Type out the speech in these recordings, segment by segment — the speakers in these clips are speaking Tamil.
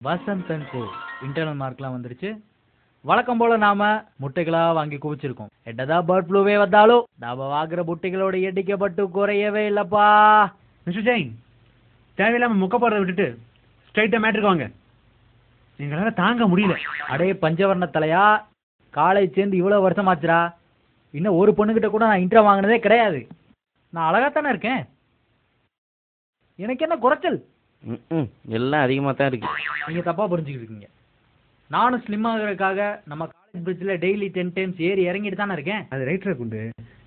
வசந்த் அண்ட் கோ இன்டர்னல் மார்க்லாம் வந்துருச்சு. வழக்கம் போல நாம முட்டைகளா வாங்கி குவிச்சிருக்கோம். எட்டதா பேர்ட் ஃப்ளூவே வந்தாலும் நாம வாங்குற முட்டைகளோட எண்ணிக்கப்பட்டு குறையவே இல்லப்பா. மிஸ்டர் ஜெயின், தேவையில்லாம முக்க போடுறத விட்டுட்டு ஸ்ட்ரைட்டா மேட்ருக்கு வாங்க. எங்களால தாங்க முடியல. அடே பஞ்சவர்ண தலையா, காலேஜ் சேர்ந்து இவ்வளவு வருஷம் ஆச்சுடா. இன்னும் ஒரு பொண்ணுகிட்ட கூட நான் இன்ட்ரோ வாங்கினதே கிடையாது. நான் அழகாத்தானே இருக்கேன், எனக்கு என்ன குறைச்சல்? எல்லாம் அதிகமாக தான் இருக்கு. நீங்க தப்பா புரிஞ்சுக்கிட்டு இருக்கீங்க. நானும் ஸ்லிம் ஆகிறதுக்காக நம்ம காலேஜ் பிரிட்ஜில் டெய்லி 10 டைம்ஸ் ஏறி இறங்கிட்டு தானே இருக்கேன். அது ரைட்டரா குண்டு,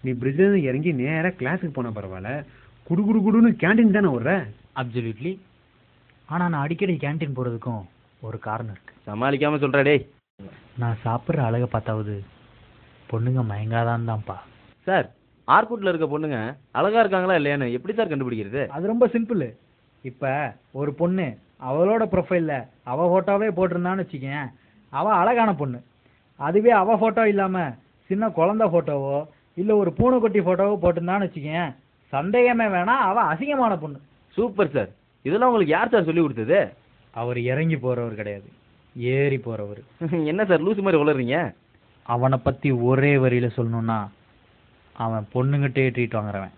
நீ பிரிட்ஜில் இறங்கி நேராக கிளாஸுக்கு போன பரவாயில்ல, குடு குடு குடுன்னு கேண்டீன் தானே விடுற. அப்சல்யூட்லி. ஆனால் நான் அடிக்கடி கேண்டீன் போகிறதுக்கும் ஒரு காரணம் இருக்கு. சமாளிக்காமல் சொல்கிறா டேய். நான் சாப்பிட்ற அழகை பார்த்தாவது பொண்ணுங்க மயங்காதான் தான்ப்பா. சார், ஆர்குட்டில் இருக்க பொண்ணுங்க அழகா இருக்காங்களா இல்லையான்னு எப்படி சார் கண்டுபிடிக்கிறது? அது ரொம்ப சிம்பிள். இப்போ ஒரு பொண்ணு அவளோட ப்ரொஃபைலில் அவள் ஃபோட்டோவே போட்டிருந்தான்னு வச்சுக்கேன், அவள் அழகான பொண்ணு. அதுவே அவள் ஃபோட்டோ இல்லாமல் சின்ன குழந்தை ஃபோட்டோவோ இல்லை ஒரு பூனைக்குட்டி ஃபோட்டோவோ போட்டிருந்தான்னு வச்சுக்கேன், சந்தேகமே வேணாம், அவள் அசிங்கமான பொண்ணு. Super sir. இதெல்லாம் உங்களுக்கு யார் சார் சொல்லி கொடுத்தது? அவர் இறங்கி போகிறவர் கிடையாது, ஏறி போகிறவர். என்ன சார் லூசு மாதிரி வளர்றீங்க? அவனை பற்றி ஒரே வரியில் சொல்லணுன்னா அவன் பொண்ணுங்கிட்டே ட்ரீட் வாங்குறவன்.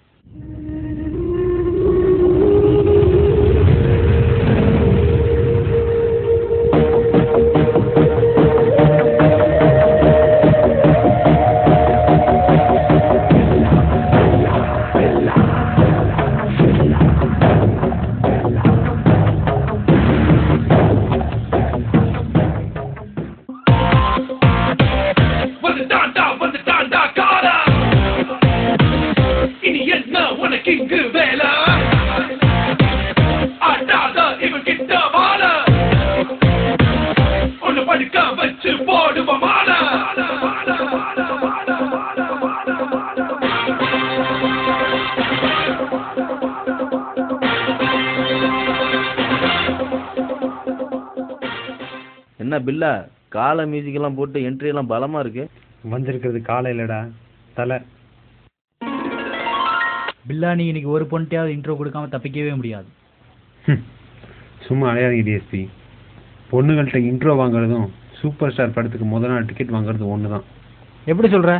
என்ன பில்லா, கால மியூசிக் எல்லாம் போட்டு என்ட்ரி எல்லாம் பலமா இருக்கு. வந்திருக்கிறது காலை இல்லடா, தலை. பில்லா, நீ இன்னைக்கு ஒரு பொண்ணுட்டையாவது இன்ட்ரோ கொடுக்காம தப்பிக்கவே முடியாது. சும்மா அலையாதீங்க டிஎஸ்பி. பொண்ணுகள்கிட்ட இன்ட்ரோ வாங்குறதும் சூப்பர் ஸ்டார் படத்துக்கு முதல் நாள் டிக்கெட் வாங்குறதும் ஒன்று தான். எப்படி சொல்ற?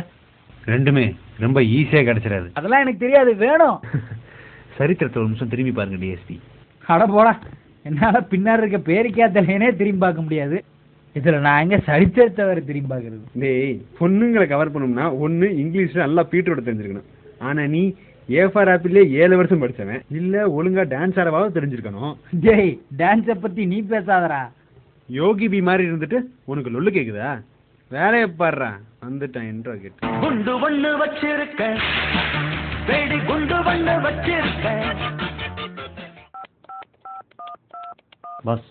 ரெண்டுமே ரொம்ப ஈஸியாக கிடைச்சிடாது. அதெல்லாம் எனக்கு தெரியாது, வேணும். சரித்திரத்தை ஒரு நிமிஷம் திரும்பி பாருங்க டிஎஸ்பி. அட போடா, என்னால் பின்னாடி இருக்க பேரிக்கா தலையனே திரும்பி பார்க்க முடியாது, இதில் நான் எங்கே சரித்திரத்தை வேறு திரும்பி பார்க்கறது? டேய், பொண்ணுங்களை கவர் பண்ணணும்னா ஒன்று இங்கிலீஷில் நல்லா பீட்டரோட தெரிஞ்சிருக்கணும். ஆனால் நீ ஏஃபார் ஆப்பிள்லே 7 வருஷம் படித்தவன், இல்லை ஒழுங்காக டான்ஸ் ஆடவாவது தெரிஞ்சிருக்கணும். டேய், டான்ஸை பற்றி நீ பேசாதடா. யோகி பி மாதிரி இருந்துட்டு உனக்கு லொல்லு கேட்குதா? வேலையை பாடுறா. வந்துட்டேன் இன்ட்ரோ கேட்டு. குண்டு ஒண்ணு வச்சிருக்க, வெடி குண்டு ஒண்ணு வச்சிருக்க. பாஸ்,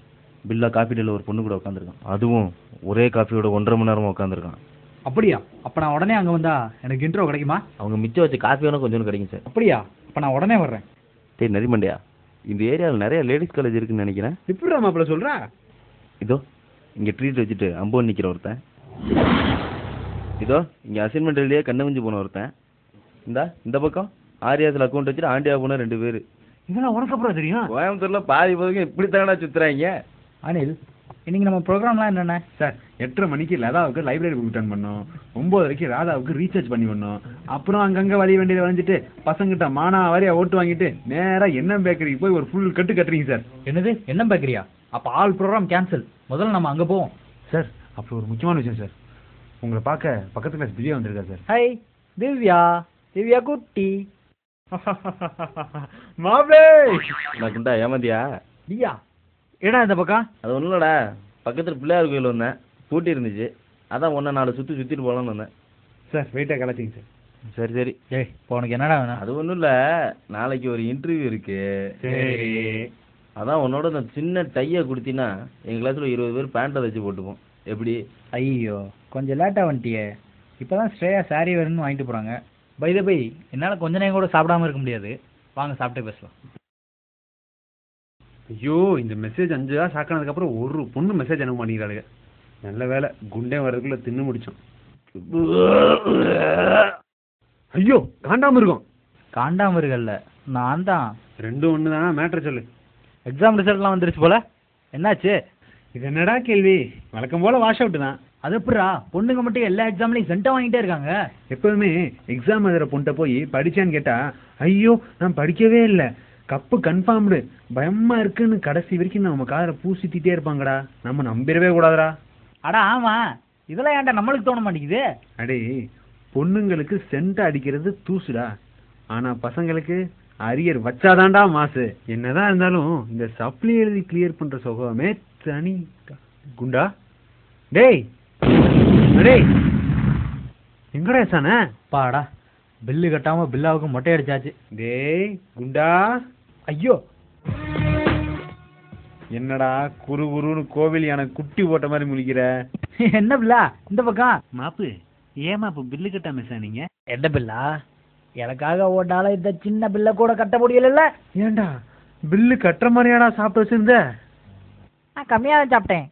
பில்லா காஃபி டேல ஒரு பொண்ணு கூட உட்காந்துருக்கான். அதுவும் ஒரே காஃபியோட 1.5 மணி நேரமா உட்காந்துருக்கான். அப்படியா? அப்போ நான் உடனே அங்கே வந்தா எனக்கு இன்ட்ரோ கிடைக்குமா? அவங்க மிச்சம் வச்சு காஃபி வேணும் கொஞ்சம் கிடைக்கும் சார். அப்படியா? அப்போ நான் உடனே வர்றேன். டேய் நரிமண்டையா, இந்த ஏரியாவில் நிறைய லேடிஸ் காலேஜ் இருக்குன்னு நினைக்கிறேன். இப்படி மாப்பிள்ள சொல்கிறா? இதோ இங்கே ட்ரீட் வச்சுட்டு அம்போன்னு நிற்கிற ஒருத்தன், இதோ இங்கே அசைன்மெண்ட் எழுதியே கண்ணமிஞ்சு போன ஒருத்தன், இந்த பக்கம் ஆரியாஸில் அக்கௌண்ட் வச்சுட்டு ஆண்டியா போன 2 பேர். இதெல்லாம் உனக்கு அப்புறம் தெரியும்? கோயம்புத்தூரில் பாதி பதங்க இப்படி தானடா சுற்றுறாங்க. அனில், இன்னைக்கு நம்ம ப்ரோக்ராம்லாம் என்னென்ன சார்? 8:30 மணிக்கு லதாவுக்கு லைப்ரரி புக் ரிட்டர்ன் பண்ணோம். 9:30 ராதாவுக்கு ரீசார்ஜ் பண்ணி பண்ணோம். அப்புறம் அங்கங்கே வழி வேண்டியதை வளைஞ்சிட்டு பசங்கிட்ட மானா வாரியா ஓட்டு வாங்கிட்டு நேராக என்எம் பேக்கரிக்கு போய் ஒரு ஃபுல் கட்டு கட்டுறீங்க சார். என்னது, என்ன பேக்கரியா? அப்போ ஆல் ப்ரோக்ராம் கேன்சல். முதல்ல நம்ம அங்கே போவோம். சார், அப்புறம் ஒரு முக்கியமான விஷயம் சார், உங்களை பார்க்க பக்கத்து கிளாஸ் திவ்யா வந்திருக்கா சார். ஹை திவ்யா, திவ்யா குட்டி. மாப்ளே நான் குண்டா ஏமாந்தியா? திவ்யா ஏடா இந்த பக்கம்? அது ஒன்றும் இல்லடா, பக்கத்தில் பிள்ளையார் கோயில் வந்தேன், பூட்டி இருந்துச்சு, அதான் 4 சுற்றிட்டு போகலான்னு வந்தேன். சார் வெயிட்டாக கலாச்சிங்க சார். சரி சரி. ஏய், இப்போ உனக்கு என்னடா வேணும்? அது ஒன்றும் இல்லை, நாளைக்கு ஒரு இன்டர்வியூ இருக்கு. சரி. அதான் உன்னோட இந்த சின்ன டையை கொடுத்தீங்கன்னா எங்கள் கிளாஸில் 20 பேர் பேண்ட்டை வச்சு போட்டுப்போம். எப்படி? ஐயோ, கொஞ்சம் லேட்டாக வந்துட்டியே. இப்போ தான் ஸ்ட்ரேயா சாரி வேணும்னு வாங்கிட்டு போகிறாங்க. பை என்னால் கொஞ்ச நேரம் கூட சாப்பிடாம இருக்க முடியாது. வாங்க சாப்பிட்டே பேசலாம். ஐயோ, இந்த மெசேஜ் 5 தான் சாக்கினதுக்கப்புறம் ஒரு பொண்ணு மெசேஜ் அனுப்ப மாட்டேங்கிறாளுங்க. நல்ல வேலை, குண்டே வர்றதுக்குள்ளே தின்னு முடிச்சோம். ஐயோ, காண்டாமிருகம். காண்டாமிருகல்ல, நான் தான். ரெண்டும் ஒன்று தானே, மேட்ரு சொல்லு. எக்ஸாம் ரிசல்ட்லாம் வந்துருச்சு போல, என்னாச்சு? இது என்னடா கேள்வி? வழக்கம் போல வாஷ் அவுட் தான். அது எப்படிடா பொண்ணுங்க மட்டும் எல்லா எக்ஸாம்லையும் சென்டம் வாங்கிட்டே இருக்காங்க? எப்பவுமே எக்ஸாம் எழுதுற பொண்ணுட்ட போய் படிச்சான்னு கேட்டா, ஐயோ நான் படிக்கவே இல்லை, கப்பு கன்ஃபார்ம்டு, பயமா இருக்குன்னு கடைசி வரைக்கும் நம்ம காதல பூசித்திட்டே இருப்பாங்கடா. நம்ம நம்பிடவே கூடாதுடா. அடா ஆமா, இதெல்லாம் ஏன்டா நம்மளுக்கு தோண மாட்டேங்குது? அடே, பொண்ணுங்களுக்கு சென்ட் அடிக்கிறது தூசுடா, ஆனா பசங்களுக்கு அரியர் வச்சாதான்டா மாசு. என்னதான் இருந்தாலும் இந்த சப்ளி எழுதி கிளியர் பண்ற சுகமே தனி. குண்டா டேய், டேய் எங்கடா சானே? பாடா பில்லு கட்டாம பில்லாவுக்கு மொட்டை அடிச்சாச்சு. டேய் குண்டா, ஐயோ என்னடா குரு குருன்னு கோவில் எனக்கு குட்டி போட்ட மாதிரி முழிக்கிற? என்ன பில்லா இந்த பக்கம்? மாப்பு, ஏமா இப்ப பில்லு கட்டாம சானீங்க? என்ன பில்லா? எனக்காக ஓட்டால இந்த சின்ன பில்ல கூட கட்ட முடியல. ஏன்டா பில்லு கட்டுற மாதிரியாடா சாப்பிட்டு வச்சிருந்த? நான் கம்மியா தான் சாப்பிட்டேன்.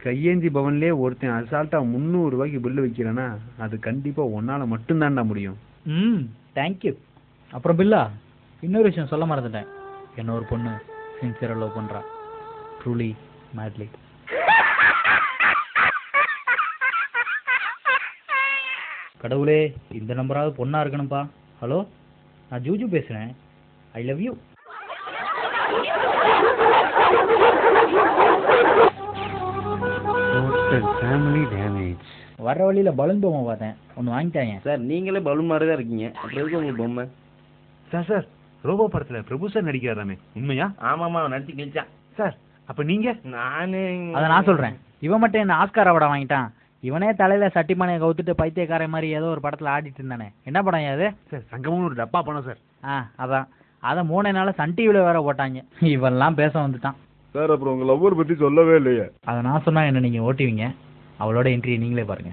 கையேந்தி பவன்லயே ஒருத்தன் அசால்ட்டா 300 ரூபாய்க்கு பில்லு வைக்கிறேன்னா அது கண்டிப்பா ஒன்னால மட்டும்தான்டா முடியும். தேங்க்யூ. அப்புறம் பில்லா, இன்னொரு விஷயம் சொல்ல மறந்துட்டேன். என்ன ஒரு பொண்ணு சின்சியரா லவ் பண்றா. Truly madly. கடவுளே, இந்த நம்பராவது பொண்ணா இருக்கணும்பா. ஹலோ, நான் ஜூஜு பேசுறேன். I love you. Family damage. வர வழியில பலூன் பொம்மை பார்த்தேன், ஒன்று வாங்கிட்டாங்க. சார் நீங்களே பலூன் மாதிரி தான் இருக்கீங்க, அப்புறம் எதுக்கு உங்களுக்கு பொம்மை? சார் ரோபோ படத்துல பிரபு சார் நடிக்கிறாராமே, உண்மையா? ஆமாம்மா, நடிச்சு கிழிச்சான். சார் அப்ப நீங்க? அதை நான் சொல்றேன். இவன் மட்டும் என்ன ஆஸ்கார் அவார்டை வாங்கிட்டான்? இவனே தலையில சட்டிமனையை கவுத்துட்டு பைத்தியக்கார மாதிரி ஏதோ ஒரு படத்துல ஆடிட்டு இருந்தானே, என்ன படம் அது? சார் சங்கமும் ஒரு டப்பா பணம் சார். அதான், அதை 3 நாள் சன் டிவில வேற போட்டாங்க. இவெல்லாம் பேச வந்துட்டான். சார் அப்புறம் உங்க லவ்வர் பத்தி சொல்லவே இல்லையே. அதை நான் சொன்னா என்ன நீங்க ஓட்டுவீங்க? அவளோட என்ட்ரி நீங்களே பாருங்க.